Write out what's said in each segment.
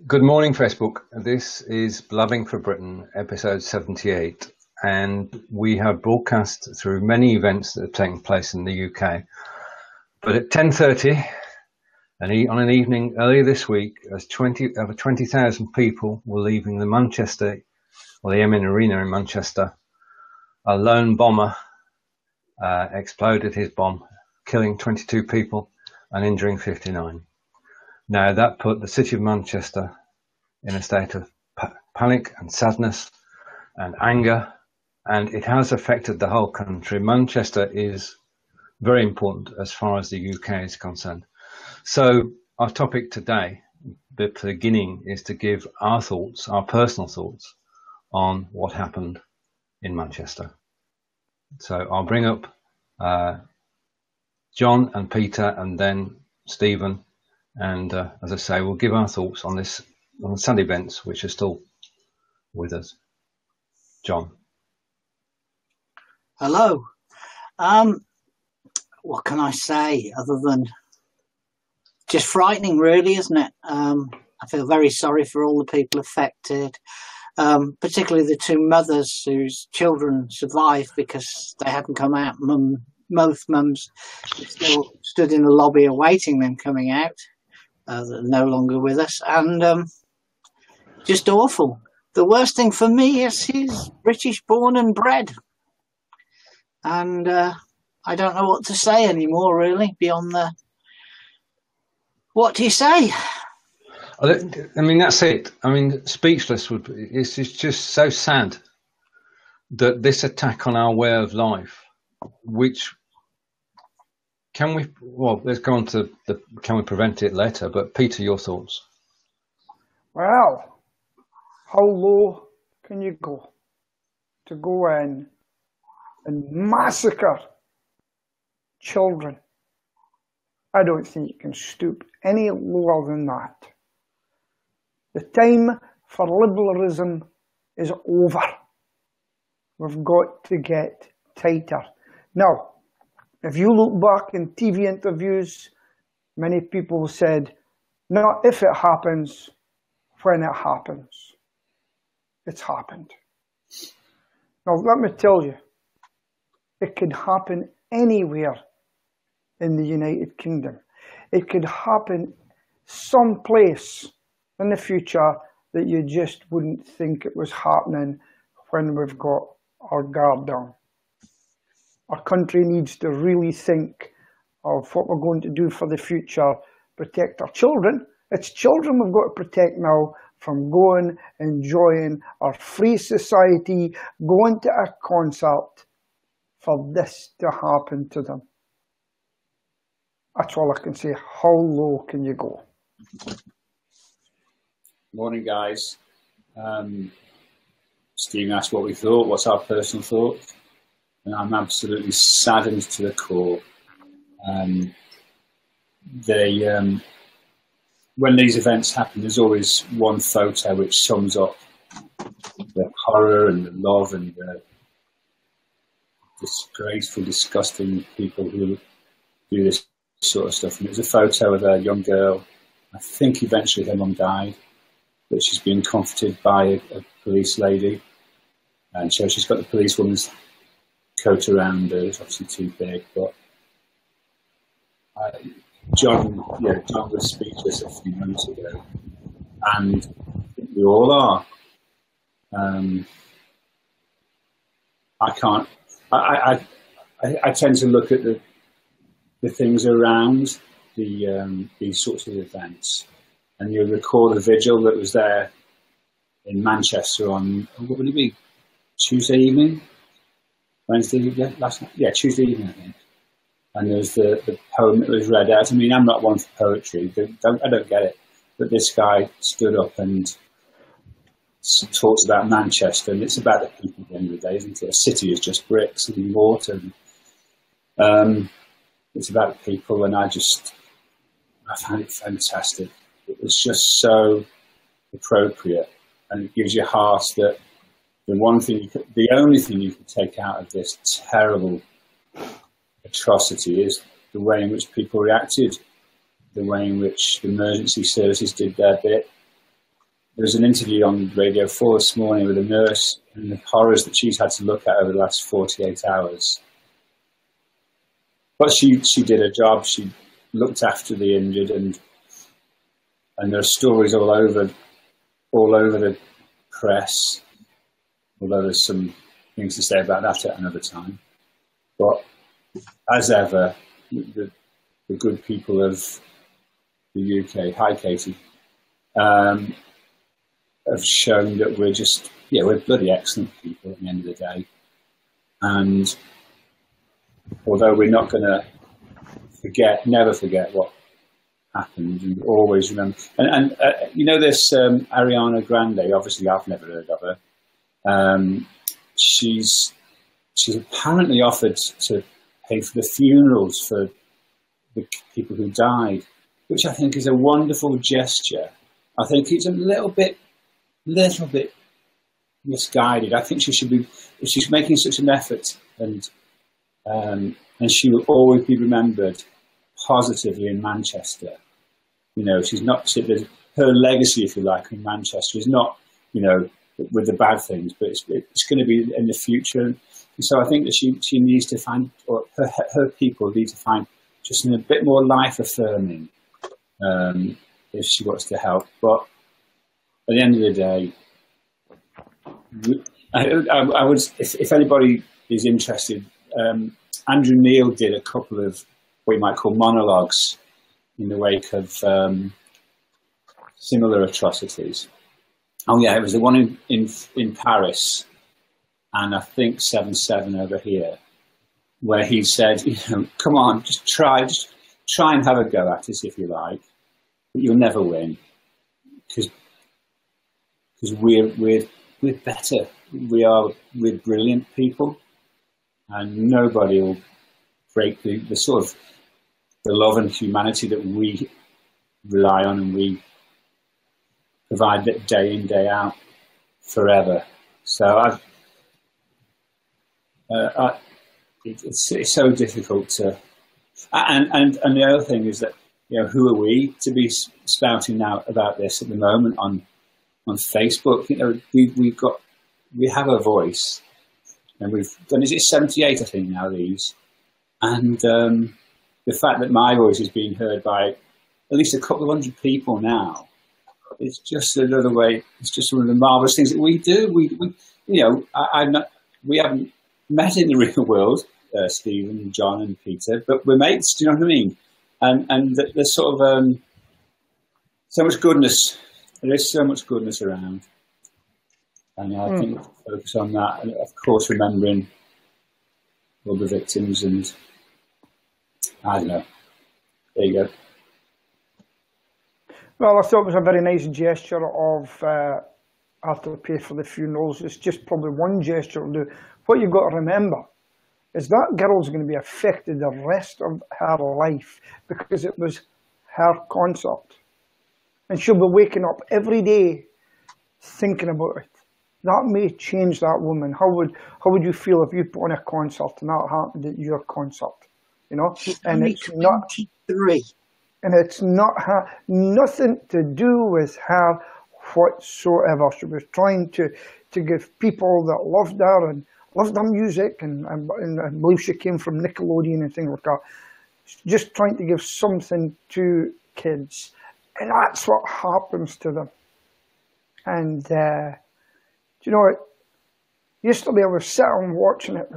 Good morning, Facebook. This is Blabbing for Britain, episode 78, and we have broadcast through many events that have taken place in the UK. But at 10:30, on an evening earlier this week, as over 20,000 people were leaving the the Emin Arena in Manchester, a lone bomber exploded his bomb, killing 22 people and injuring 59. Now, that put the city of Manchester in a state of panic and sadness and anger, and it has affected the whole country. Manchester is very important as far as the UK is concerned. So our topic today, the beginning, is to give our thoughts, our personal thoughts, on what happened in Manchester. So I'll bring up John and Peter and then Stephen. And as I say, we'll give our thoughts on the sad events which are still with us. John. Hello. What can I say other than just frightening, really, isn't it? I feel very sorry for all the people affected, particularly the two mothers whose children survived because they hadn't come out. Both mums still stood in the lobby awaiting them coming out. That are no longer with us, and just awful. The worst thing for me is he's British born and bred, and I don't know what to say anymore, really, beyond what do you say? I mean, that's it. I mean, speechless. It's just so sad that this attack on our way of life, which let's go on to can we prevent it later, but Peter, your thoughts? Well, how low can you go to go in and massacre children? I don't think you can stoop any lower than that. The time for liberalism is over. We've got to get tighter. Now, if you look back in TV interviews, many people said, not if it happens, when it happens. It's happened. Now, let me tell you, it could happen anywhere in the United Kingdom. It could happen someplace in the future that you just wouldn't think it was happening when we've got our guard down. Our country needs to really think of what we're going to do for the future, protect our children. It's children we've got to protect now from going, enjoying our free society, going to a concert for this to happen to them. That's all I can say. How low can you go? Morning, guys. Stephen asked what we thought. What's our personal thoughts? And I'm absolutely saddened to the core. When these events happen, there's always one photo which sums up the horror and the love and the disgraceful, disgusting people who do this sort of stuff. And it was a photo of a young girl. I think eventually her mum died, but she's been comforted by a police lady. And so she's got the policewoman's coat around her. It's obviously too big, but John was speechless a few months ago, and we all are. I tend to look at the things around these sorts of events, and you recall the vigil that was there in Manchester on, what would it be, Tuesday evening? Wednesday, last night? Yeah, Tuesday evening, I think. And there was the poem that was read out. I mean, I'm not one for poetry, but I don't get it. But this guy stood up and talks about Manchester, and it's about the people at the end of the day, isn't it? A city is just bricks and mortar. It's about the people, and I found it fantastic. It was just so appropriate, and it gives you heart that the only thing you can take out of this terrible atrocity is the way in which people reacted, the way in which the emergency services did their bit, there was an interview on Radio 4 this morning with a nurse and the horrors that she's had to look at over the last 48 hours. But she did her job. She looked after the injured, and there are stories all over the press, although there's some things to say about that at another time. But as ever, the good people of the UK, hi Katie, have shown that we're bloody excellent people at the end of the day. And although we're not going to never forget what happened, and always remember. And you know this Ariana Grande, obviously I've never heard of her. She's apparently offered to pay for the funerals for the people who died, which I think is a wonderful gesture. I think it's a little bit misguided. I think she should be, if she's making such an effort, and she will always be remembered positively in Manchester. You know, she's not, her legacy, if you like, in Manchester is not, you know, with the bad things, but it's going to be in the future. And so I think that she needs to find, or her people need to find just a bit more life affirming, if she wants to help. But at the end of the day, I would, if anybody is interested, Andrew Neil did a couple of what you might call monologues in the wake of similar atrocities. Oh yeah, it was the one in Paris, and I think 7/7 over here, where he said, you know, come on, just try and have a go at us if you like, but you'll never win, because we're better. We're brilliant people, and nobody will break the sort of the love and humanity that we rely on and we provide that day in, day out, forever. So it's so difficult to, and the other thing is that, you know, who are we to be spouting out about this at the moment on Facebook? You know, we have a voice, and we've done, is it 78, I think now, these, and the fact that my voice is being heard by at least a couple of hundred people now, it's just another way. It's just one of the marvelous things that we do. We you know, we haven't met in the real world, Stephen, John, and Peter, but we're mates. Do you know what I mean? And there's sort of so much goodness. There is so much goodness around, and I think we have to focus on that. And of course, remembering all the victims, and I don't know. There you go. Well, I thought it was a very nice gesture of after we pay for the funerals. It's just probably one gesture to do. What you've got to remember is that girl's going to be affected the rest of her life because it was her concert. And she'll be waking up every day thinking about it. That may change that woman. How would you feel if you put on a concert and that happened at your concert? You know? And it's not 23. And it's not nothing to do with her whatsoever. She was trying to give people that loved her and loved her music, and I believe she came from Nickelodeon and things like that. Just trying to give something to kids. And that's what happens to them. And, you know, yesterday I was sitting watching it,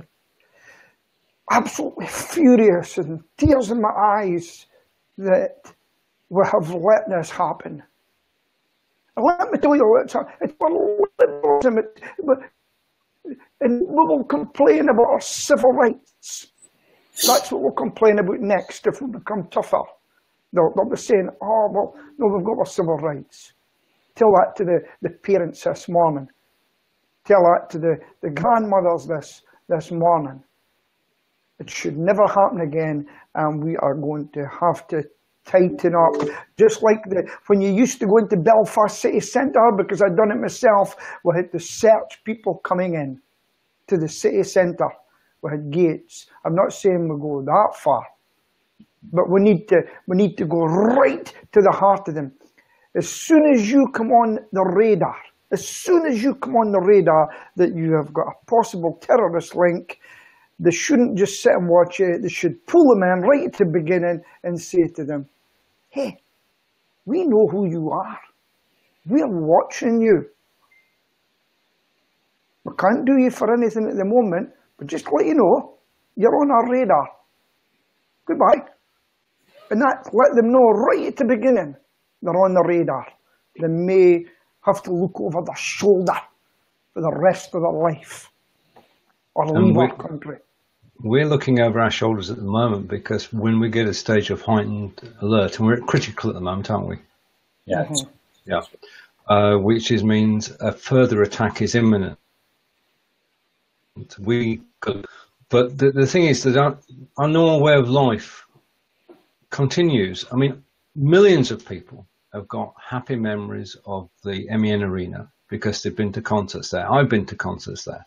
absolutely furious and tears in my eyes that we have let this happen. And let me tell you, it's for liberalism, and we will complain about our civil rights. That's what we'll complain about next if we become tougher. They'll be saying, oh, well, no, we've got our civil rights. Tell that to the parents this morning. Tell that to the grandmothers this morning. It should never happen again, and we are going to have to tighten up. Just like when you used to go into Belfast city centre, because I'd done it myself, we had to search people coming in to the city centre. We had gates. I'm not saying we go that far, but we need to go right to the heart of them. As soon as you come on the radar, that you have got a possible terrorist link, they shouldn't just sit and watch it. They should pull them in right at the beginning and say to them, hey, we know who you are. We're watching you. We can't do you for anything at the moment, but just to let you know, you're on our radar. Goodbye. And that, let them know right at the beginning, they're on the radar. They may have to look over their shoulder for the rest of their life or leave our country. We're looking over our shoulders at the moment because when we get a stage of heightened alert, and we're critical at the moment, aren't we? Yeah. Mm-hmm. Yeah. Which means a further attack is imminent. But the thing is that our normal way of life continues. I mean, millions of people have got happy memories of the MEN Arena because they've been to concerts there. I've been to concerts there.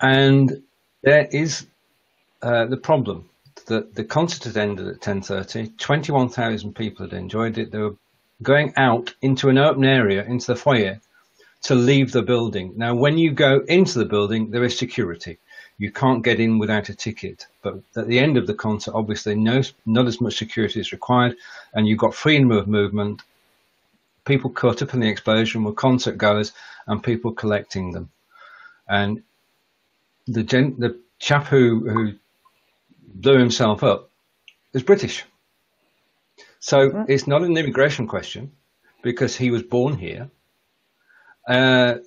And there is the problem that the concert had ended at 10:30. 21,000 people had enjoyed it. They were going out into an open area, into the foyer, to leave the building. Now, when you go into the building, there is security. You can't get in without a ticket. But at the end of the concert, obviously, not as much security is required, and you've got freedom of movement. People caught up in the explosion were concert goers and people collecting them. And the chap who blew himself up is British. So it's not an immigration question because he was born here.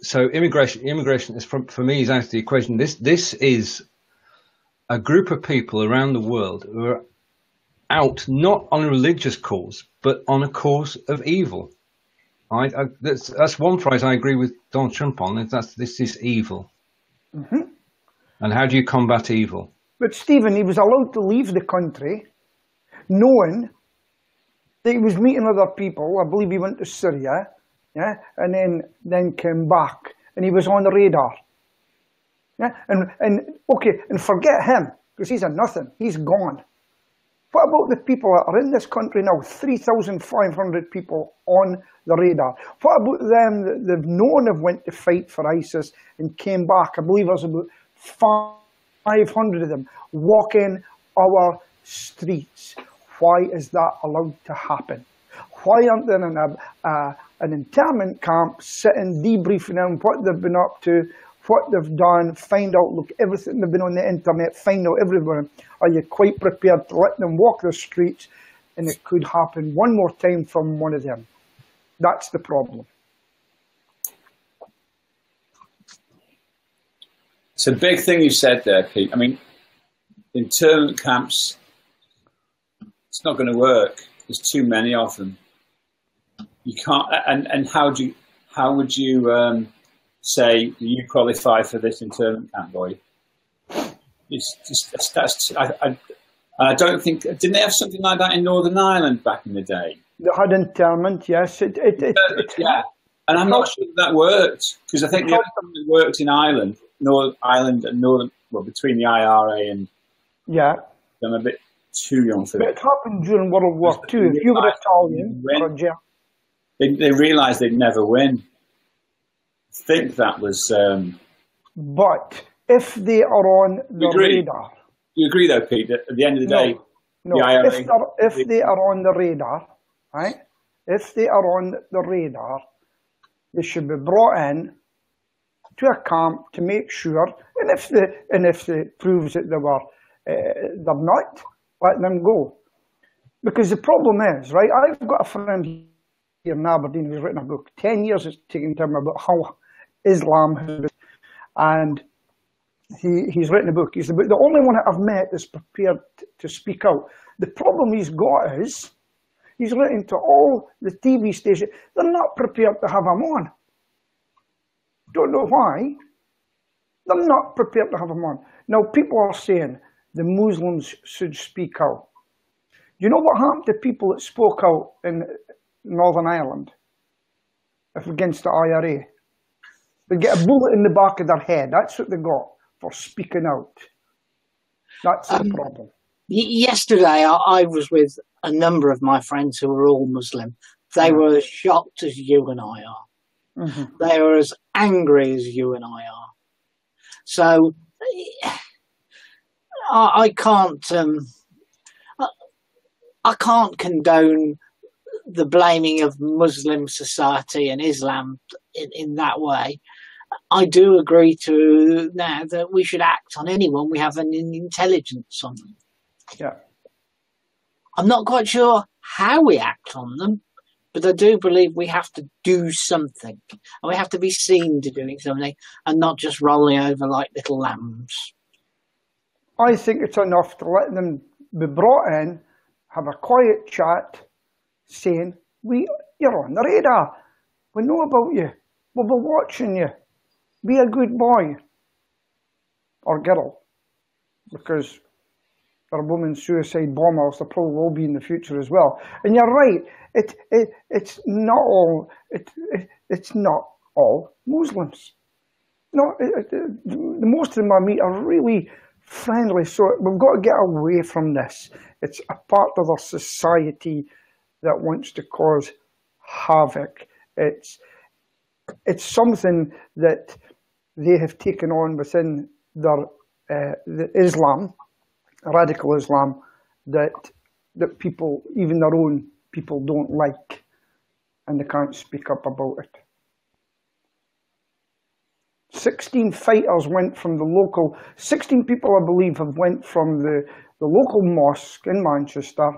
So immigration is for me is out of the equation. This is a group of people around the world who are out not on a religious cause, but on a cause of evil. That's one phrase I agree with Donald Trump on. This is evil. Mm-hmm. And how do you combat evil? But Stephen, he was allowed to leave the country knowing that he was meeting other people. I believe he went to Syria, yeah, and then came back, and he was on the radar. Yeah, and forget him, because he's a nothing. He's gone. What about the people that are in this country now? 3,500 people on the radar. What about them that they've known have went to fight for ISIS and came back? I believe there's about 500 of them walking our streets. Why is that allowed to happen? Why aren't they in an internment camp sitting, debriefing on what they've been up to, what they've done, find out, look, everything they've been on the internet, find out everyone. Are you quite prepared to let them walk the streets? And it could happen one more time from one of them. That's the problem. It's a big thing you said there, Pete. I mean, internment camps, it's not going to work. There's too many of them. You can't. And how would you say you qualify for this internment camp, boy? It's just I don't think, didn't they have something like that in Northern Ireland back in the day? They had internment, yes. Yeah, and I'm not sure that worked because I think the only time it worked in Ireland, between the IRA and I'm a bit too young for that. It happened during World War II. If you were Italian, they realised they'd never win. I think that was. But if they are on the radar. You agree, though, Pete, that at the end of the day, no. The IRA, if they are on the radar, right? If they are on the radar, they should be brought in to a camp to make sure. And if it proves that they're not, let them go. Because the problem is, right? I've got a friend here in Aberdeen who's written a book. 10 years it's taken him about how Islam has been, and he's written a book. He's the only one that I've met that's prepared to speak out. The problem he's got is he's written to all the TV stations. They're not prepared to have him on. Don't know why. They're not prepared to have him on. Now, people are saying the Muslims should speak out. You know what happened to people that spoke out in Northern Ireland against the IRA? They get a bullet in the back of their head. That's what they got for speaking out. That's the problem. Yesterday, I was with a number of my friends who are all Muslim, They were as shocked as you and I are. Mm-hmm. They were as angry as you and I are. So I can't I can't condone the blaming of Muslim society and Islam in that way. I do agree to now that we should act on anyone we have an intelligence on them. Yeah. I'm not quite sure how we act on them, but I do believe we have to do something. And we have to be seen to doing something and not just rolling over like little lambs. I think it's enough to let them be brought in, have a quiet chat, saying, you're on the radar. We know about you. We'll be watching you. Be a good boy or girl, because there are women suicide bombers. There probably will be in the future as well. And you're right. It's not all Muslims. No, most of them I meet are really friendly. So we've got to get away from this. It's a part of our society that wants to cause havoc. It's something that they have taken on within their the Islam, radical Islam, that people, even their own people, don't like, and they can't speak up about it. 16 fighters went from the local, 16 people I believe have went from the local mosque in Manchester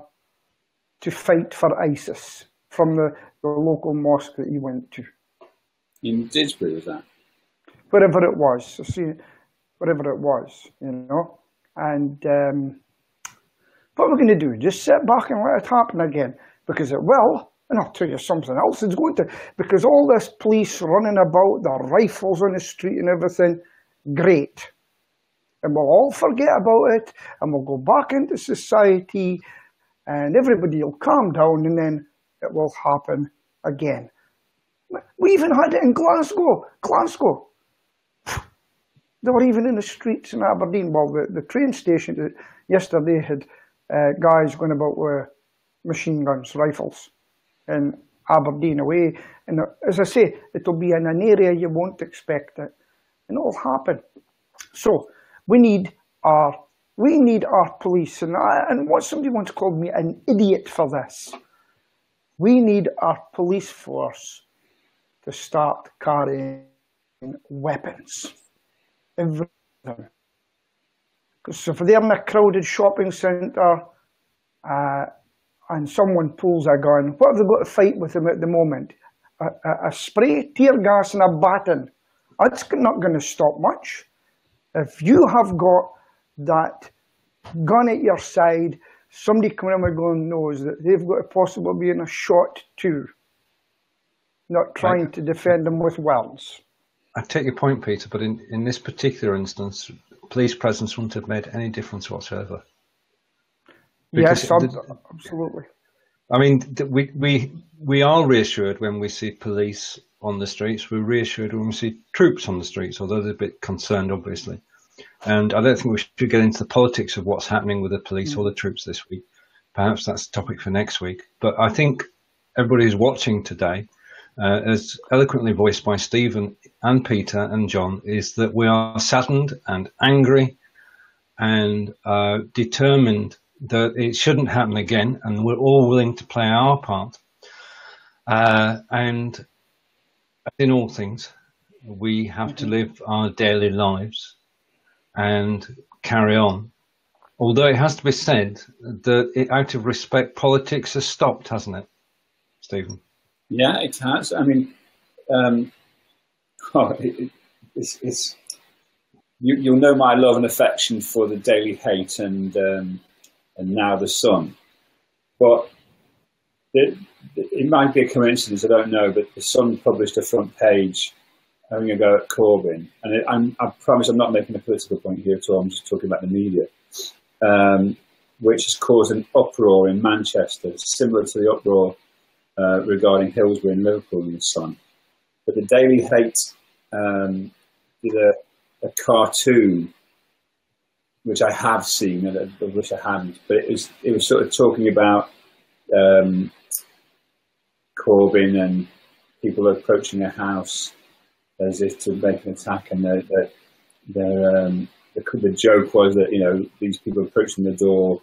to fight for ISIS, from the local mosque that he went to. In Didsbury, was that? Wherever it was, wherever it was, you know. And what we're going to do, just sit back and let it happen again, because it will. And I'll tell you something else, it's going to, because all this police running about, the rifles on the street and everything, great. And we'll all forget about it, and we'll go back into society, and everybody will calm down, and then it will happen again. We even had it in Glasgow. They were even in the streets in Aberdeen. Well, the train station yesterday had guys going about with machine guns, rifles, in Aberdeen away. And as I say, it'll be in an area you won't expect it, and it'll happen. So we need our police. And what somebody once called me an idiot for this. We need our police force to start carrying weapons. Everything. Because if they're in a crowded shopping centre and someone pulls a gun, what have they got to fight with them at the moment? A spray, tear gas and a baton. That's not going to stop much. If you have got that gun at your side, somebody coming in with a gun knows that they've got to possibly be in a shot too. Not trying to defend them with words. I take your point, Peter, but in this particular instance, police presence wouldn't have made any difference whatsoever. Yes, absolutely. I mean, we are reassured when we see police on the streets. We're reassured when we see troops on the streets, although they're a bit concerned, obviously. And I don't think we should get into the politics of what's happening with the police or the troops this week. Perhaps that's a topic for next week. But I think everybody who's watching today, as eloquently voiced by Stephen and Peter and John, is that we are saddened and angry and determined that it shouldn't happen again, and we're all willing to play our part. And in all things, we have to live our daily lives and carry on. Although it has to be said that out of respect, politics has stopped, hasn't it, Stephen? Yeah, it has. I mean, you'll know my love and affection for the Daily Hate and now the Sun. But it might be a coincidence, I don't know, but the Sun published a front page having a go at Corbyn. And I promise I'm not making a political point here at all, I'm just talking about the media, which has caused an uproar in Manchester, similar to the uproar regarding Hillsborough and Liverpool in the Sun. But the Daily Hate did a cartoon, which I have seen, and I wish I hadn't, but it was sort of talking about Corbyn and people approaching a house as if to make an attack, and the joke was that, you know, these people approaching the door,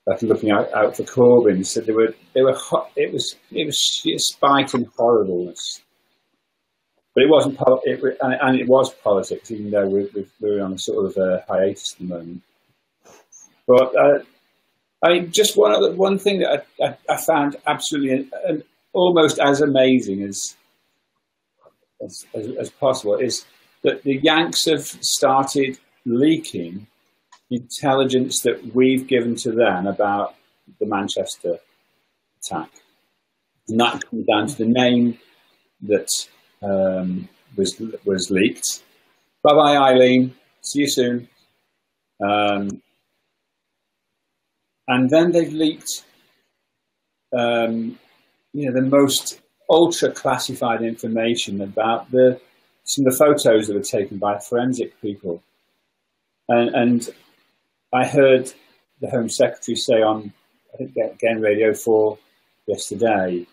like looking out for Corbyn, said they were hot. It was sheer spite and horribleness. But it wasn't, and it was politics, even though we're on a sort of hiatus at the moment. But I mean, just one thing that I found absolutely and almost as amazing as possible is that the Yanks have started leaking intelligence that we've given to them about the Manchester attack, and that comes down to the name that was leaked. Bye bye, Eileen. See you soon. And then they've leaked, the most ultra classified information about some of the photos that were taken by forensic people. And I heard the Home Secretary say on, I think, again, Radio 4 yesterday,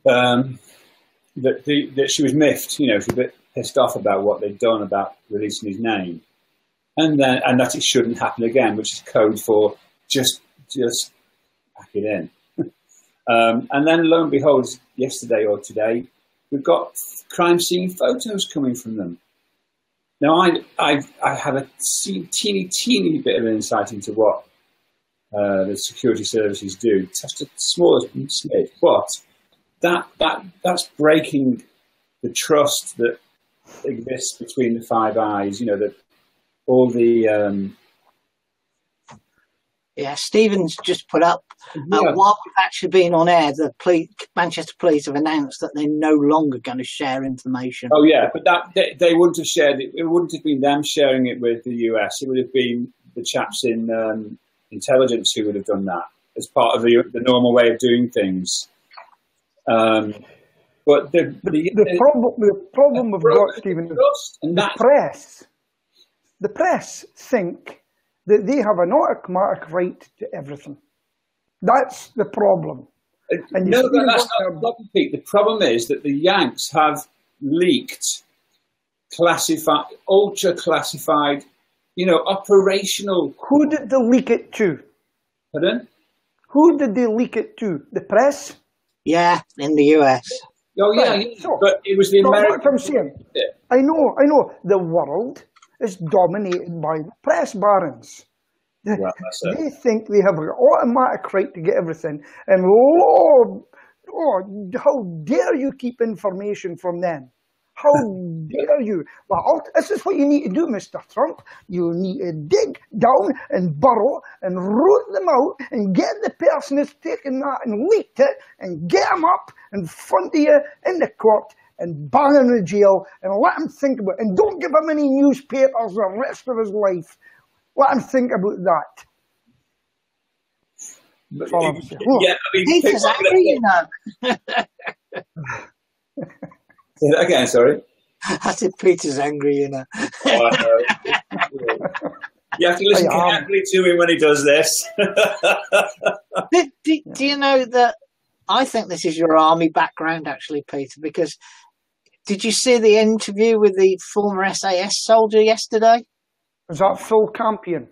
that she was miffed. You know, she was a bit pissed off about what they'd done about releasing his name, and that it shouldn't happen again, which is code for just pack it in. And then, lo and behold, yesterday or today, we've got crime scene photos coming from them. Now, I have a teeny bit of insight into what the security services do, just a small smidge, but that's breaking the trust that exists between the Five Eyes. You know, that all the Stephen's just put up while we've actually been on air, the Manchester Police have announced that they're no longer going to share information. Oh yeah, but they wouldn't have shared it. It wouldn't have been them sharing it with the US. It would have been the chaps in intelligence who would have done that as part of the normal way of doing things. But the problem we've got, Stephen, the press think that they have an automatic right to everything. That's the problem. And no, that's not the problem, Pete. The problem is that the Yanks have leaked classified, ultra classified, operational. Who did they leak it to? Pardon? Who did they leak it to? The press? Yeah, in the US. Oh yeah, right. So, but it was the American. What I'm saying. I know. The world is dominated by the press barons. Well, they think they have an automatic right to get everything, and how dare you keep information from them? How dare you? Well, this is what you need to do, Mr. Trump. You need to dig down and burrow and root them out and get the person who's taken that and leaked it and get him up in front of you in the court and bang him in jail and let him think about it. And don't give him any newspapers the rest of his life. Let him think about that. But, Peter's angry, Say that again, sorry. I said Peter's angry, Oh, I know. You have to listen carefully to him when he does this. Do you know that I think this is your army background, actually, Peter, because did you see the interview with the former SAS soldier yesterday? Was that Phil Campion?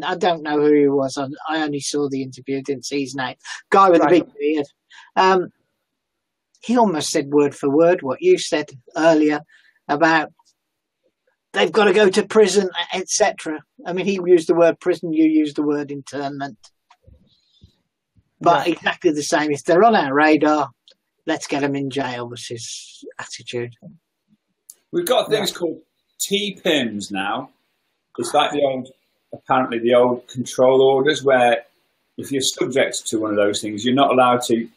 I don't know who he was. I only saw the interview, didn't see his name. Guy with the big beard. He almost said word for word what you said earlier about they've got to go to prison, etc. I mean, he used the word prison, you used the word internment. But exactly the same. If they're on our radar, let's get them in jail, was his attitude. We've got things called T-PIMs now. It's like apparently the old control orders where if you're subject to one of those things, you're not allowed to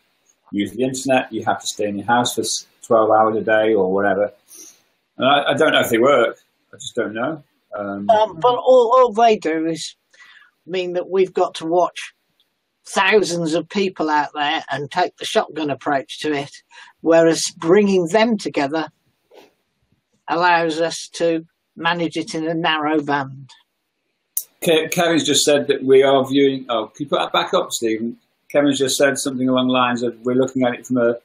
use the internet. You have to stay in your house for 12 hours a day or whatever. And I don't know if they work. I just don't know. But all they do is mean that we've got to watch thousands of people out there and take the shotgun approach to it, whereas bringing them together allows us to manage it in a narrow band. Kevin's just said that we are viewing. Oh, can you put that back up, Stephen? Kevin's just said something along the lines of we're looking at it from a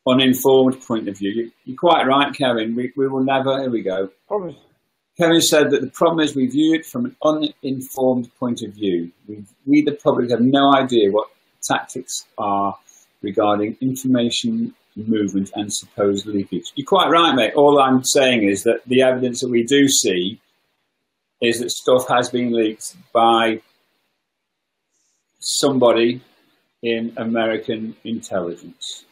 uninformed point of view. You're quite right, Kevin. We will never. Here we go. Probably. Kevin said that the problem is we view it from an uninformed point of view. We, the public, have no idea what tactics are regarding information movement and supposed leakage. You're quite right, mate. All I'm saying is that the evidence that we do see is that stuff has been leaked by somebody in American intelligence.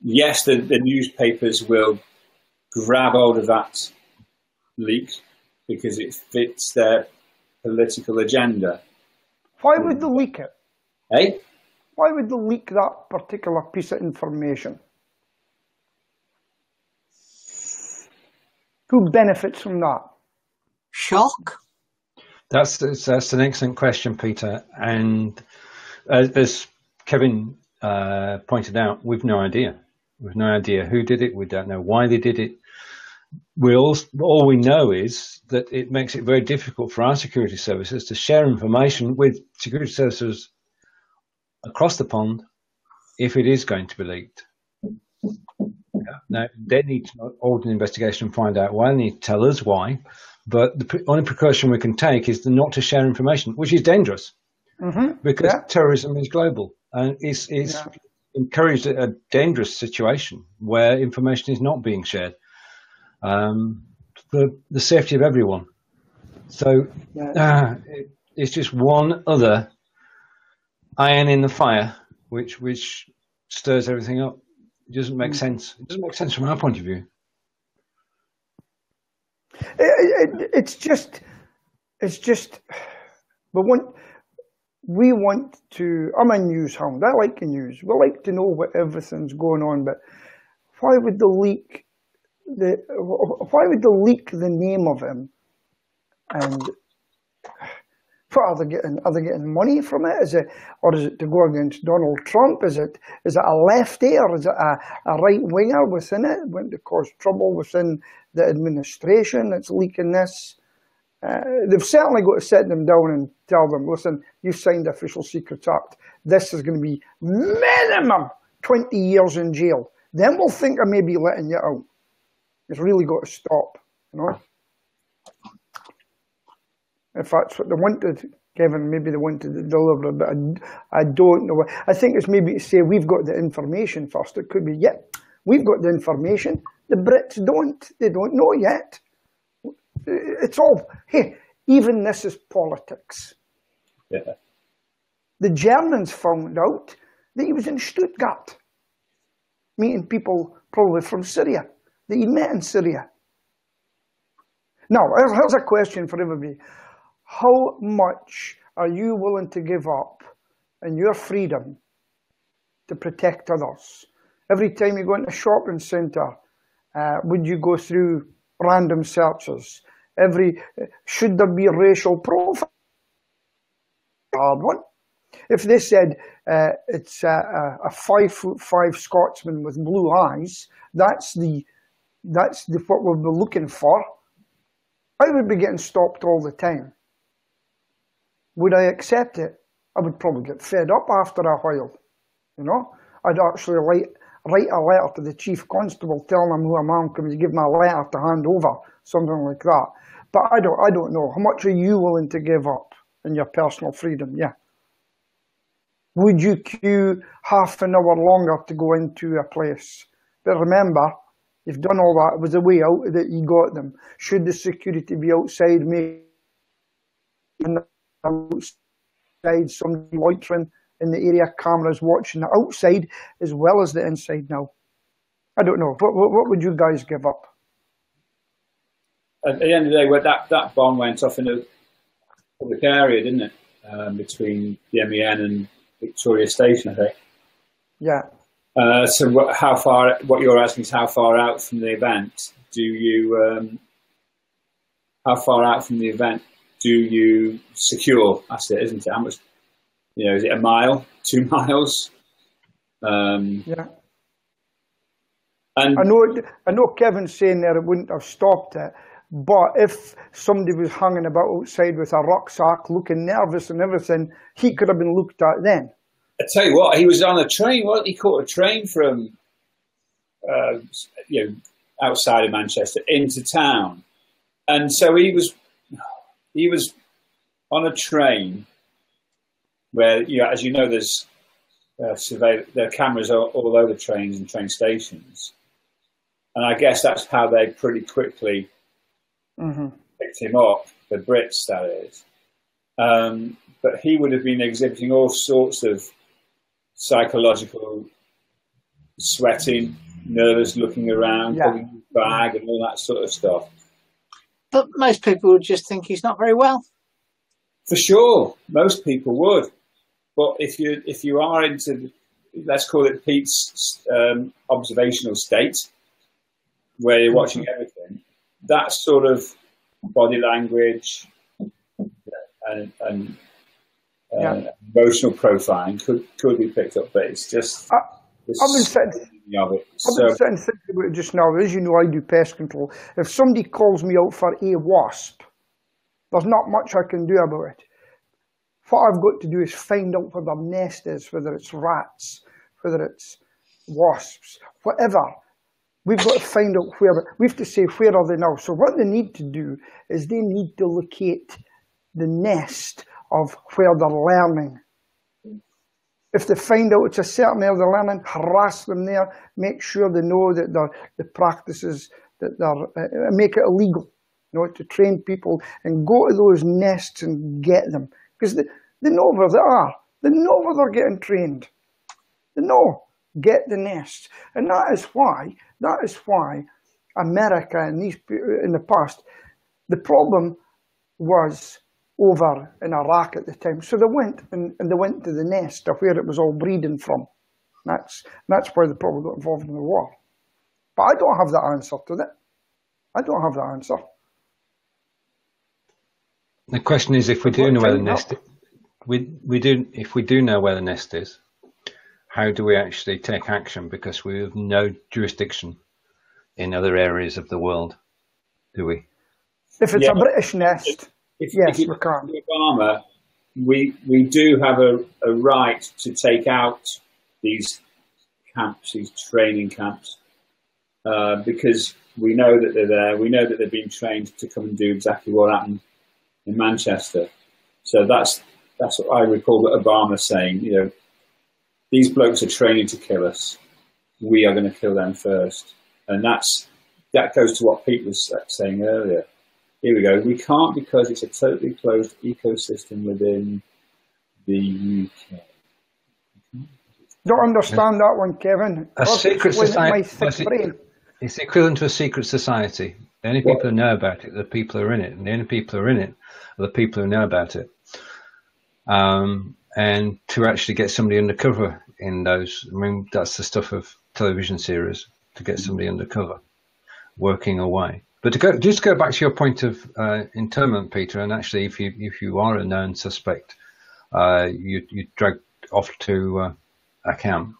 Yes, the newspapers will grab hold of that leak because it fits their political agenda. Why would they leak it? Eh? Why would they leak that particular piece of information? Who benefits from that? Shock. That's an excellent question, Peter. And as Kevin pointed out, we've no idea. We've no idea who did it. We don't know why they did it. All we know is that it makes it very difficult for our security services to share information with security services across the pond if it is going to be leaked. Now, they need to hold an investigation and find out why. They need to tell us why. But the only precaution we can take is not to share information, which is dangerous because terrorism is global and is encouraged a dangerous situation where information is not being shared for the safety of everyone. So it's just one other iron in the fire which stirs everything up. It doesn't make sense. It doesn't make sense from our point of view. It's just we want to. I'm a news hound. I like the news. We like to know what everything's going on. But why would they leak the name of him? And what are they getting? Are they getting money from it? Is it to go against Donald Trump? Is it a lefty or is it a right winger within it? Want to cause trouble within the administration that's leaking this? They've certainly got to sit them down and tell them, listen, you've signed the Official Secrets Act. This is going to be minimum 20 years in jail. Then we'll think of maybe letting you out. It's really got to stop, you know. If that's what they wanted, Kevin, maybe they wanted to deliver it, but I don't know. I think it's maybe to say we've got the information first. It could be, we've got the information. The Brits don't. They don't know yet. It's all, even this is politics. Yeah. The Germans found out that he was in Stuttgart, meeting people probably from Syria, that he met in Syria. Now, here's a question for everybody. How much are you willing to give up in your freedom to protect others? Every time you go into a shopping centre, would you go through random searches? Should there be a racial profile? Hard one. If they said it's a 5'5" Scotsman with blue eyes, that's what we'll be looking for. I would be getting stopped all the time. Would I accept it? I would probably get fed up after a while. You know, I'd actually write a letter to the chief constable telling him who I am, can you give me a letter to hand over, something like that. But I don't know. How much are you willing to give up in your personal freedom? Yeah. Would you queue half an hour longer to go into a place? But remember, you've done all that. It was a way out that you got them. Should the security be outside me? Outside, somebody loitering in the area, cameras watching the outside as well as the inside now. I don't know. What would you guys give up? At the end of the day, that bomb went off in a public area, didn't it? Between the MEN and Victoria Station, I think. Yeah. So what you're asking is how far out from the event do you secure? That's it, isn't it? How much, is it a mile, 2 miles? Yeah. And I know Kevin's saying that it wouldn't have stopped it, but if somebody was hanging about outside with a rucksack looking nervous and everything, he could have been looked at then. I tell you what, he was on a train. He caught a train from outside of Manchester into town, and so he was on a train where, as you know, there's there are cameras all over trains and train stations, and I guess that's how they pretty quickly picked him up. The Brits, that is. But he would have been exhibiting all sorts of psychological sweating, nervous looking around, pulling his bag and all that sort of stuff. But most people would just think he's not very well. For sure, most people would. But if you are into, let's call it Pete's observational state, where you're watching everything, that sort of body language and emotional profiling could be picked up, but it's just. I've been sitting thinking about it just now. As you know, I do pest control. If somebody calls me out for a wasp, there's not much I can do about it. What I've got to do is find out where their nest is, whether it's rats, whether it's wasps, whatever. We've got to find out where. We have to say, where are they now? So what they need to do is they need to locate the nest of where they're learning. If they find out it's a certain area they're learning, harass them there, make sure they know that the practices, that they're, make it illegal, to train people, and go to those nests and get them. Because they know where they are. They know where they're getting trained. They know. Get the nest. And that is why America and in the past, the problem was over in Iraq at the time. So they went and they went to the nest of where it was all breeding from. That's why they probably got involved in the war. But I don't have the answer to that. I don't have the answer. The question is, if we do know where the nest is, if we do know where the nest is, how do we actually take action? Because we have no jurisdiction in other areas of the world, do we? If it's a British nest, yes, we can. Obama, we do have a right to take out these camps, these training camps, because we know that they're there. We know that they've been trained to come and do exactly what happened in Manchester. So that's what I recall that Obama saying, these blokes are training to kill us. We are going to kill them first. And that goes to what Pete was saying earlier. Here we go. We can't, because it's a totally closed ecosystem within the UK. Don't understand that one, Kevin. A secret society. It's equivalent to a secret society. The only people who know about it are the people who are in it, and the only people who are in it are the people who know about it. And to actually get somebody undercover in those, that's the stuff of television series, to get somebody undercover, working away. But to go back to your point of internment, Peter, and actually, if you are a known suspect, you dragged off to a camp.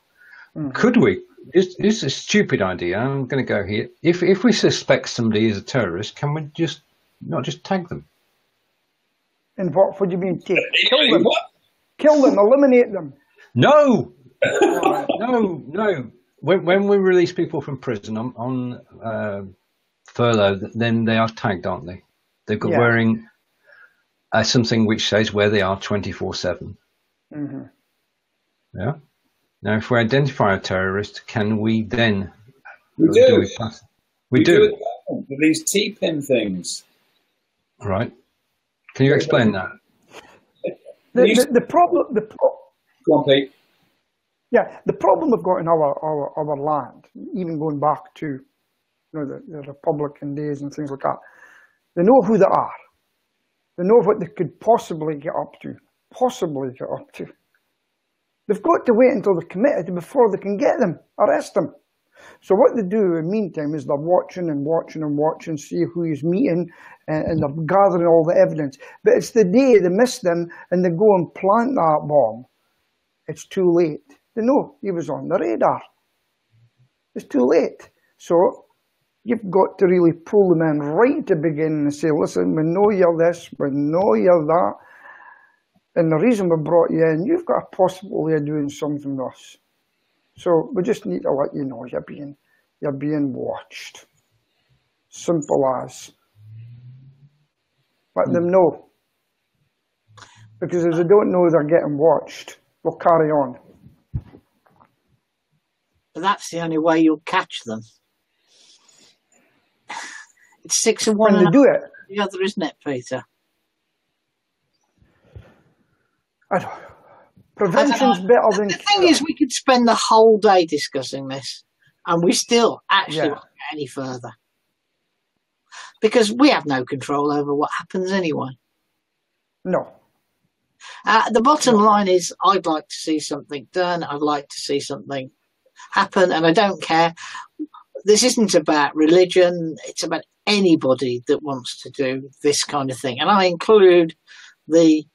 Could we? It's a stupid idea. I'm going to go here. If we suspect somebody is a terrorist, can we not just tag them? And what do you mean take? Kill them. What? Kill them. Eliminate them. No. No. When we release people from prison on furlough, then they are tagged, aren't they? They've got wearing something which says where they are 24/7. Yeah. Now, if we identify a terrorist, can we then? We do. We do. With these T-pin things. Right. Can you explain that? The problem. Go on, Pete. Yeah, the problem we've got in our land, even going back to the Republican days and things like that, they know who they are. They know what they could possibly get up to. They've got to wait until they're committed before they can get them, arrest them. So what they do in the meantime is they're watching, see who he's meeting, and they're gathering all the evidence. But it's the day they miss them and they go and plant that bomb. It's too late. They know he was on the radar. It's too late. So you've got to really pull them in right at the beginning and say, listen, we know you're this, we know you're that. And the reason we brought you in, you've got a possibility of doing something with us. So we just need to let you know you're being watched. Simple as. Let them know. Because if they don't know they're getting watched, we'll carry on. But that's the only way you'll catch them. It's 6 of one When they do it, the other, isn't it, Peter? Prevention's better than the thing is, we could spend the whole day discussing this, and we still actually won't get any further. Because we have no control over what happens anyway. No. The bottom line is, I'd like to see something done. I'd like to see something happen, and I don't care. This isn't about religion. It's about anybody that wants to do this kind of thing. And I include the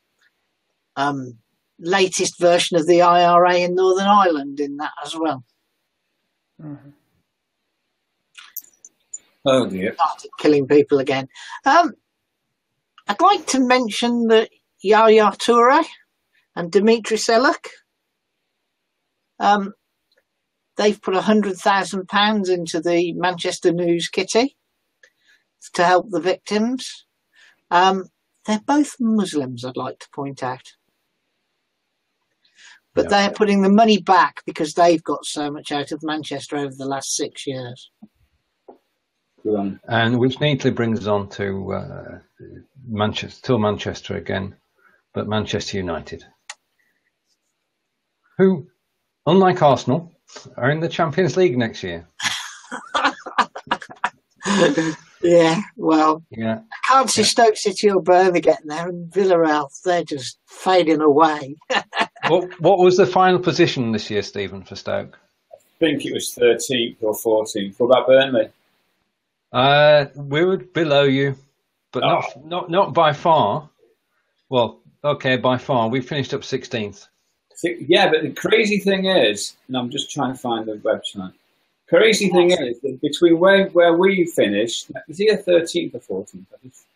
latest version of the IRA in Northern Ireland in that as well. Mm-hmm. Oh dear. Started killing people again. I'd like to mention that Yaya Toure and Dimitri Seluk, they've put £100,000 into the Manchester News kitty to help the victims. They're both Muslims, I'd like to point out. But they're putting the money back because they've got so much out of Manchester over the last 6 years. And which neatly brings us on to Manchester, still Manchester again, but Manchester United, who, unlike Arsenal, are in the Champions League next year. Yeah, well, I can't see Stoke City or Burnley getting there, and Villarreal, they're just fading away. What was the final position this year, Stephen, for Stoke? I think it was 13th or 14th. What about Burnley? We were below you, but not by far. Well, okay, by far. We finished up 16th. Yeah, but the crazy thing is, and I'm just trying to find the website. Crazy thing is that between where we finished, is it 13th or 14th? I'll just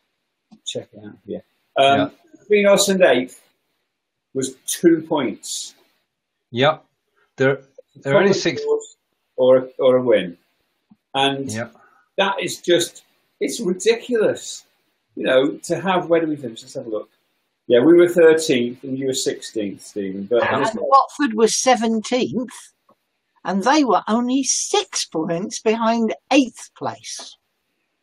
check it out here. Between us and 8th was 2 points. Yep. They're only 6 or a win. And that is just, it's ridiculous. You know, to have, where do we finish? Let's have a look. Yeah, we were 13th and you were 16th, Stephen. But and Watford was 17th. And they were only 6 points behind 8th place.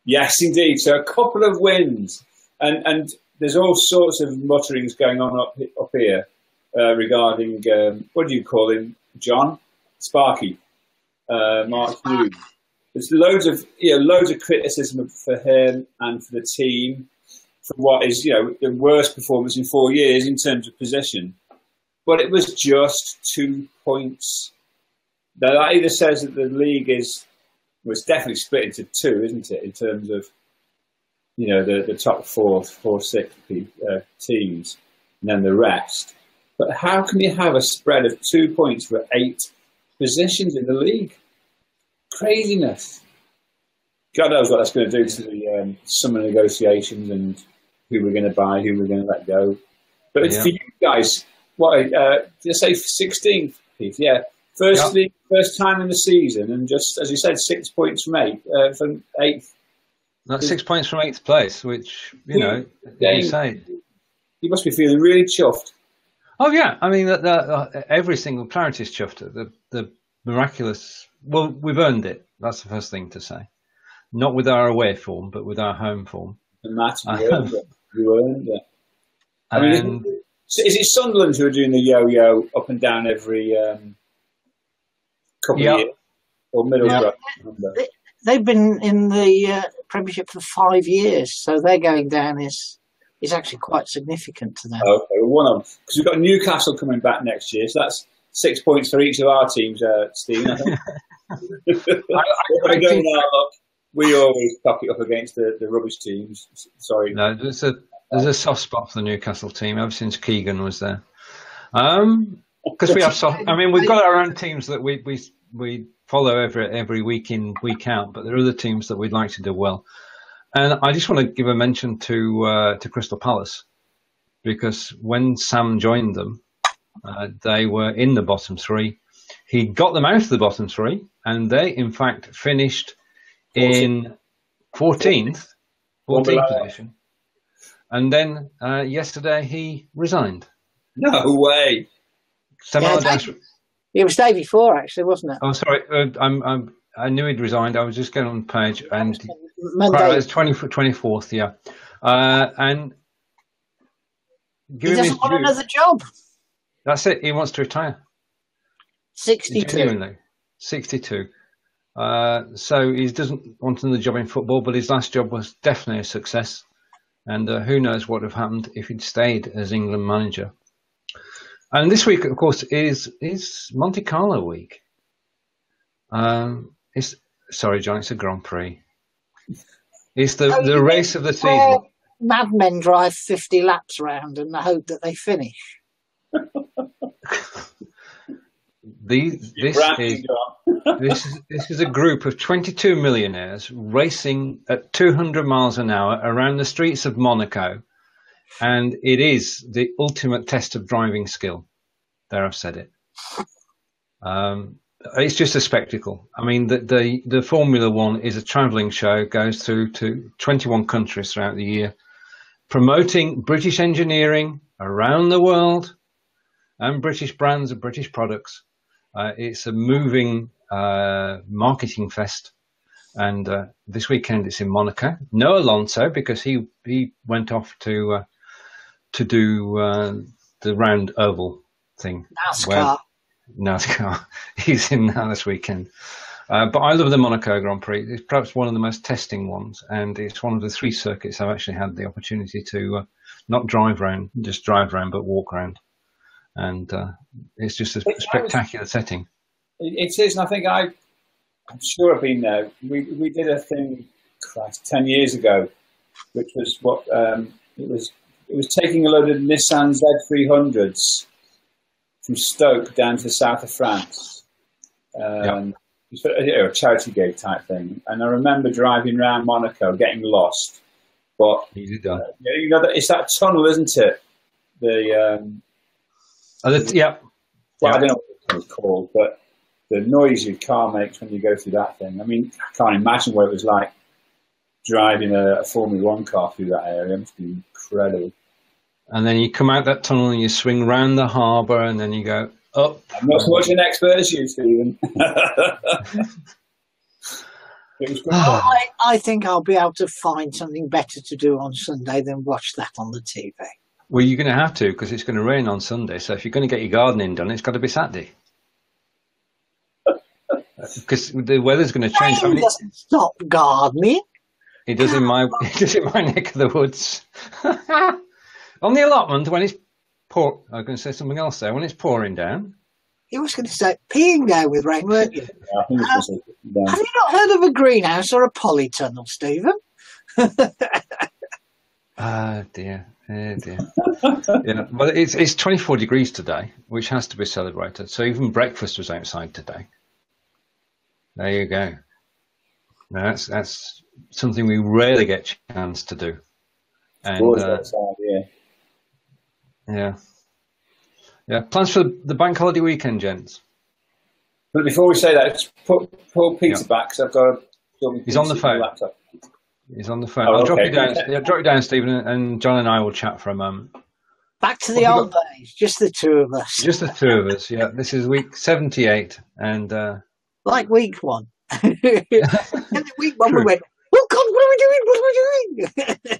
Yes, indeed. So a couple of wins. And there's all sorts of mutterings going on up here regarding, what do you call him, John? Sparky. Mark Hughes. There's loads of criticism for him and for the team for what is, the worst performance in 4 years in terms of possession. But it was just 2 points. Now, that either says that the league was definitely split into two, isn't it, in terms of, the top four, six teams, and then the rest. But how can you have a spread of 2 points for 8 positions in the league? Craziness. God knows what that's going to do to the summer negotiations and who we're going to buy, who we're going to let go. But for you guys, what, did I say 16th, Pete? Yeah. First time in the season, and just, as you said, 6 points from 8th. That's 6 points from 8th place, which, you say. You must be feeling really chuffed. Oh, yeah. I mean, every single Claret is chuffed at the miraculous. Well, we've earned it. That's the first thing to say. Not with our away form, but with our home form. And Matt, you earned it. I mean, is it Sunderland who are doing the yo-yo up and down every couple of years? Or Middlesbrough? They've been in the Premiership for 5 years, so their going down is actually quite significant to them. Okay, well, one of them. Because we've got Newcastle coming back next year, so that's 6 points for each of our teams, Stephen, I think. We always cock it up against the rubbish teams. Sorry. No, there's a soft spot for the Newcastle team ever since Keegan was there. Because we have we've got our own teams that we follow every week in, week out, but there are other teams that we'd like to do well. And I just want to give a mention to Crystal Palace, because when Sam joined them, they were in the bottom three. He got them out of the bottom three, and they, in fact, finished in 14th position. And then yesterday he resigned. No way. It was day before, actually, wasn't it? Oh, sorry. I knew he'd resigned. I was just going on the page, and Monday. It was 24th, yeah. And he doesn't want another job. That's it. He wants to retire. 62. Genuinely, 62. So he doesn't want another job in football, but his last job was definitely a success. And who knows what would have happened if he'd stayed as England manager. And this week, of course, is Monte Carlo week. Sorry, John, it's a Grand Prix. It's the race of the season. Madmen drive 50 laps round and hope that they finish. This is a group of 22 millionaires racing at 200 miles an hour around the streets of Monaco, and it is the ultimate test of driving skill. There, I've said it. It's just a spectacle. I mean, the Formula One is a travelling show, goes through to 21 countries throughout the year, promoting British engineering around the world and British brands and British products. It's a moving marketing fest, and this weekend it's in Monaco. No Alonso, because he went off to do the round oval thing. NASCAR. He's in now this weekend. But I love the Monaco Grand Prix. It's perhaps one of the most testing ones, and it's one of the 3 circuits I've actually had the opportunity to not drive around, but walk around. And it's just a spectacular setting. It is, and I think I'm sure I've been there. We did a thing 10 years ago, which was what it was taking a load of Nissan Z300s from Stoke down to the south of France. It was a charity gig type thing, and I remember driving around Monaco, getting lost. But easy done. It's that tunnel, isn't it? Yeah. Well, I don't know what it's called, but the noise your car makes when you go through that thing. I mean, I can't imagine what it was like driving a Formula One car through that area. It must be incredible. And then you come out that tunnel and you swing round the harbour, and then you go up. I'm not so much an expert as you, Stephen. It was good. I think I'll be able to find something better to do on Sunday than watch that on the TV. Well, you're going to have to, because it's going to rain on Sunday. So if you're going to get your gardening done, it's got to be Saturday. Because the weather's going to change. Rain doesn't stop gardening. It does in my neck of the woods. On the allotment, when it's I was going to say something else there. When it's pouring down. You was going to say peeing down with rain, weren't you? Yeah, I think it's have you not heard of a greenhouse or a polytunnel, Stephen? Dear. Oh dear. Yeah, well, it's 24 degrees today, which has to be celebrated. So even breakfast was outside today. There you go. Now that's something we rarely get a chance to do. And yeah. Plans for the bank holiday weekend, gents. But before we say that, just pull Peter back, because I've got. He's on the phone. Laptop. He's on the phone. Oh, I'll okay. drop you down, Stephen, and John and I will chat for a moment. Back to the old days, just the two of us. Just the two of us, yeah. This is week 78, and like week 1. And week 1 we went, oh God, what are we doing?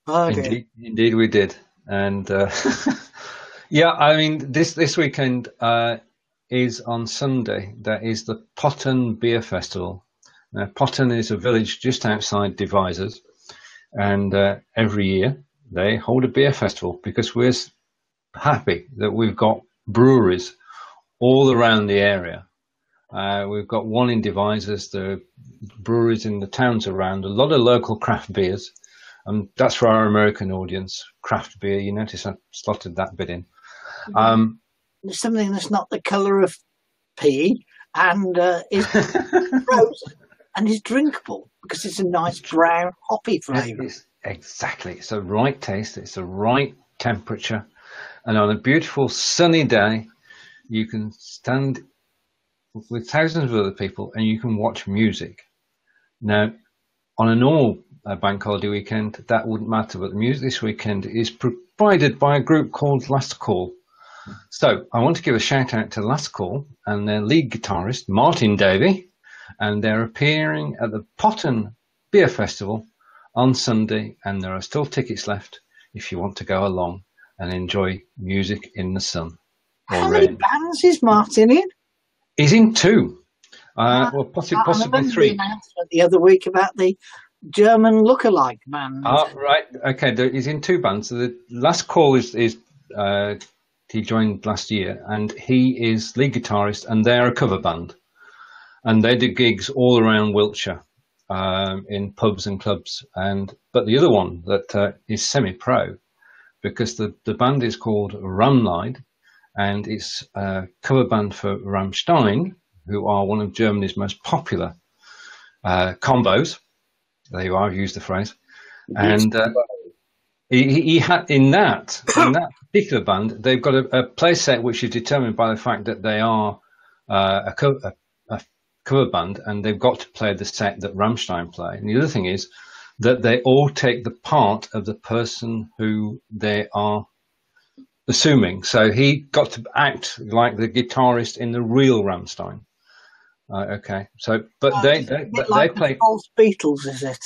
Oh, indeed we did. And yeah, I mean, this weekend is on Sunday. That is the Upton Beer Festival. Now, Upton is a village just outside Devizes, and every year they hold a beer festival because we're happy that we've got breweries all around the area. We've got one in Devizes, the breweries in the towns around, a lot of local craft beers, and that's for our American audience, craft beer. You notice I slotted that bit in. There's something that's not the colour of pea and is frozen and is drinkable because it's a nice brown hoppy flavour. Exactly. It's the right taste. It's the right temperature. And on a beautiful sunny day, you can stand with thousands of other people and you can watch music. Now, on a normal bank holiday weekend, that wouldn't matter. But the music this weekend is provided by a group called Last Call. So I want to give a shout out to Last Call and their lead guitarist, Martin Davey. And they're appearing at the Upton Beer Festival on Sunday, and there are still tickets left if you want to go along and enjoy music in the sun. How many bands is Martin in? He's in two. Well, possibly three. The announcement the other week about the German lookalike band. Right. Okay. He's in two bands. So the Last Call is he joined last year, and he is lead guitarist, and they're a cover band, and they do gigs all around Wiltshire. In pubs and clubs, but the other one that is semi-pro, because the band is called Ramleid, and it's a cover band for Rammstein, who are one of Germany's most popular combos. There you are, I've used the phrase. And he had in that particular band, they've got a play set which is determined by the fact that they are a cover band, and they've got to play the set that Rammstein play. And the other thing is that they all take the part of the person who they are assuming. So he got to act like the guitarist in the real Rammstein. Okay, so but they play false Beatles, is it?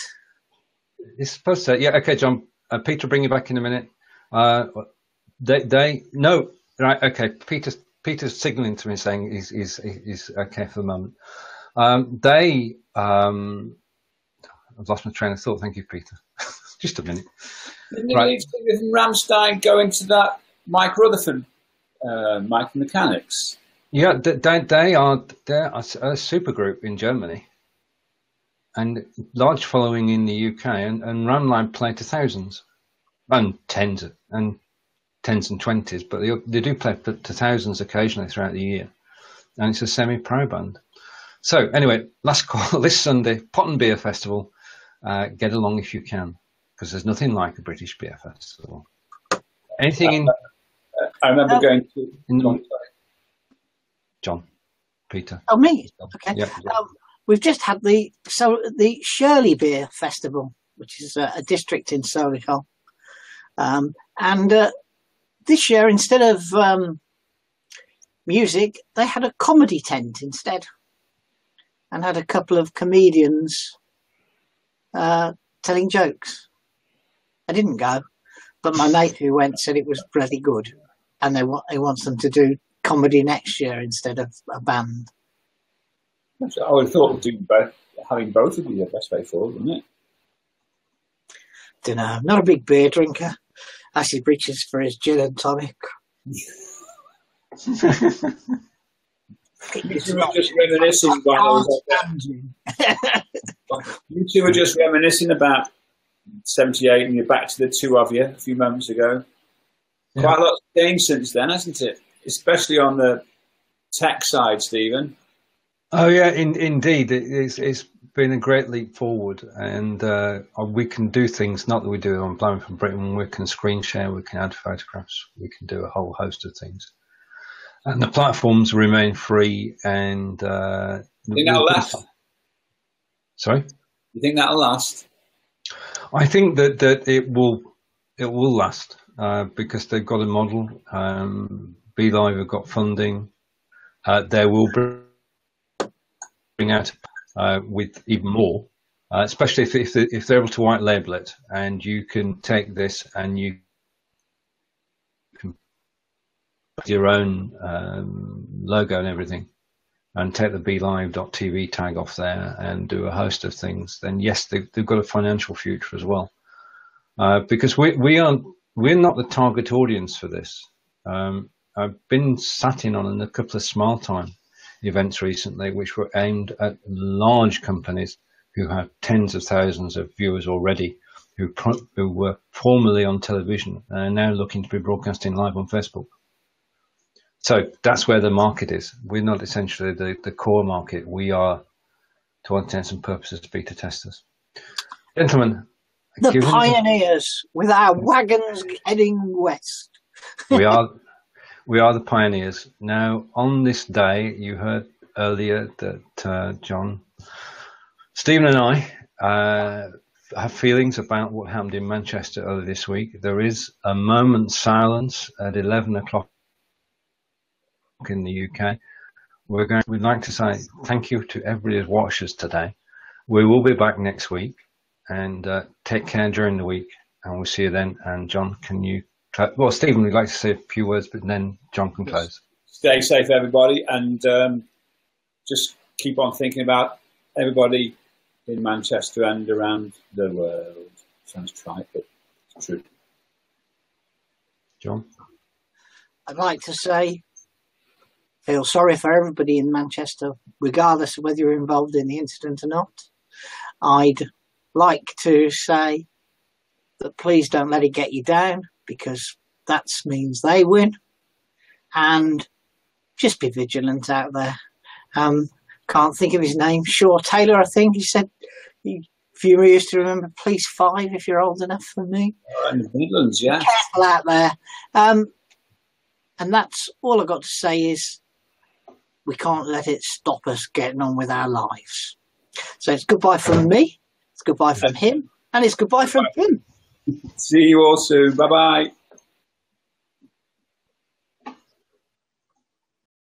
It's supposed to. Yeah. Okay, John. Peter, bring you back in a minute. No. Right. Okay. Peter's signalling to me saying he's okay for the moment. I've lost my train of thought. Thank you, Peter. Just a minute. Didn't you leave with Rammstein go into that Mike Rutherford, Mike and Mechanics? Yeah, they're a super group in Germany, and large following in the UK. And Ramline play to thousands, and tens and 20s, but they do play to thousands occasionally throughout the year, and it's a semi-pro band. So anyway, Last Call this Sunday, Upton Beer Festival. Get along if you can, because there's nothing like a British beer festival. Anything in? I remember going to. John, Peter. Oh, me. Okay. Yeah. We've just had the Shirley Beer Festival, which is a district in Solihull, and this year, instead of music, they had a comedy tent instead, and had a couple of comedians telling jokes. I didn't go, but my mate who went said it was bloody good, and they want them to do comedy next year instead of a band. I would have thought having both would be the best way forward, wouldn't it? Don't know. I'm not a big beer drinker. Actually, reaches for his gin and tonic. You two were just reminiscing You two were just reminiscing about 78, and you're back to the two of you a few moments ago. Yeah. Quite a lot's changed since then, hasn't it? Especially on the tech side, Stephen. Oh yeah, indeed, it's been a great leap forward, and we can do things. Not that we do it on Blabbing from Britain. We can screen share, we can add photographs, we can do a whole host of things, and the platforms remain free. And you think that'll last? Sorry, you think that'll last? I think that it will last because they've got a model. Belive have got funding. They will bring out with even more, especially if they're able to white label it, and you can take this and you can put your own logo and everything, and take the belive.tv tag off there and do a host of things. Then yes, they've got a financial future as well, because we're not the target audience for this. I've been sat in on a couple of Smile Time events recently, which were aimed at large companies who have tens of thousands of viewers already, who were formerly on television and are now looking to be broadcasting live on Facebook. So that's where the market is. We're not essentially the core market. We are, to all intents and purposes, beta testers. Gentlemen, The pioneers with our wagons heading west. We are the pioneers. Now, on this day, you heard earlier that John, Stephen and I have feelings about what happened in Manchester earlier this week. There is a moment's silence at 11 o'clock in the UK. We'd like to say thank you to everybody who's watched us today. We will be back next week, and take care during the week, and we'll see you then. And John, can you... Well, Stephen, we'd like to say a few words, but then John can close. Stay safe, everybody, and just keep on thinking about everybody in Manchester and around the world. Sounds trite, but it's true. John? I'd like to say, feel sorry for everybody in Manchester, regardless of whether you're involved in the incident or not. I'd like to say that please don't let it get you down, because that means they win. And just be vigilant out there. Can't think of his name. Shaw Taylor, I think he said. If you used to remember Police 5, if you're old enough for me. In the Midlands, yeah. Be careful out there. And that's all I've got to say is we can't let it stop us getting on with our lives. So it's goodbye from me, it's goodbye from him, and it's goodbye from him. See you all soon. Bye-bye.